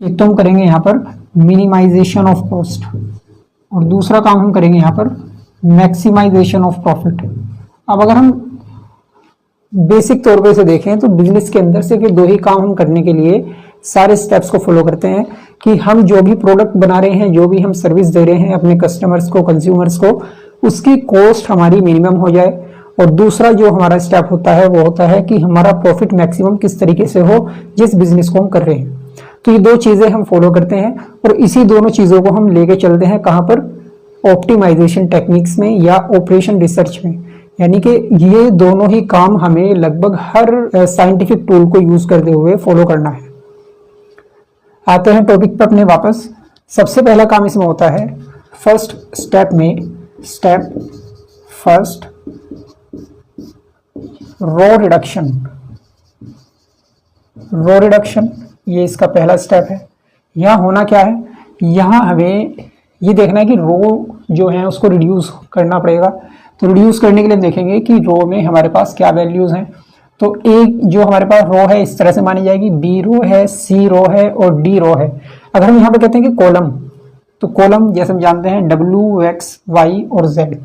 एक तो हम करेंगे यहाँ पर मिनिमाइजेशन ऑफ कॉस्ट और दूसरा काम हम करेंगे यहाँ पर मैक्सिमाइजेशन ऑफ प्रॉफिट। अब अगर हम बेसिक तौर पे इसे देखें तो बिजनेस के अंदर सिर्फ ये दो ही काम हम करने के लिए सारे स्टेप्स को फॉलो करते हैं कि हम जो भी प्रोडक्ट बना रहे हैं, जो भी हम सर्विस दे रहे हैं अपने कस्टमर्स को, कंज्यूमर्स को, उसकी कॉस्ट हमारी मिनिमम हो जाए। और दूसरा जो हमारा स्टेप होता है वो होता है कि हमारा प्रॉफिट मैक्सिमम किस तरीके से हो जिस बिजनेस को हम कर रहे हैं। तो ये दो चीजें हम फॉलो करते हैं और इसी दोनों चीजों को हम लेके चलते हैं कहाँ पर, ऑप्टिमाइजेशन टेक्निक्स में या ऑपरेशन रिसर्च में। यानी कि ये दोनों ही काम हमें लगभग हर साइंटिफिक टूल को यूज करते हुए फॉलो करना है। आते हैं टॉपिक पर अपने वापस। सबसे पहला काम इसमें होता है फर्स्ट स्टेप में, step first raw reduction. Raw reduction ये इसका पहला स्टेप है। यहाँ होना क्या है, यहाँ हमें ये देखना है कि रॉ जो है उसको रिड्यूस करना पड़ेगा। तो रिड्यूस करने के लिए देखेंगे कि रॉ में हमारे पास क्या वैल्यूज हैं। तो एक जो हमारे पास रो है इस तरह से मानी जाएगी, बी रो है, सी रो है और डी रो है। अगर हम यहाँ पे कहते हैं कि कॉलम, तो कॉलम जैसे हम जानते हैं डब्ल्यू, एक्स, वाई और जेड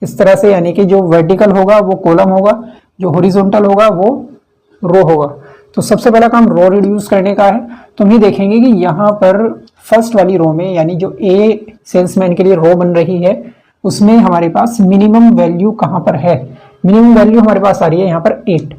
इस तरह से, यानी कि जो वर्टिकल होगा वो कॉलम होगा, जो हॉरिजॉन्टल होगा वो रो होगा। तो सबसे पहला काम रो रिड्यूस करने का है। तो हम ये देखेंगे कि यहाँ पर फर्स्ट वाली रो में, यानी जो ए सेल्समैन के लिए रो बन रही है, उसमें हमारे पास मिनिमम वैल्यू कहाँ पर है। मिनिमम वैल्यू हमारे पास आ रही है यहाँ पर 8।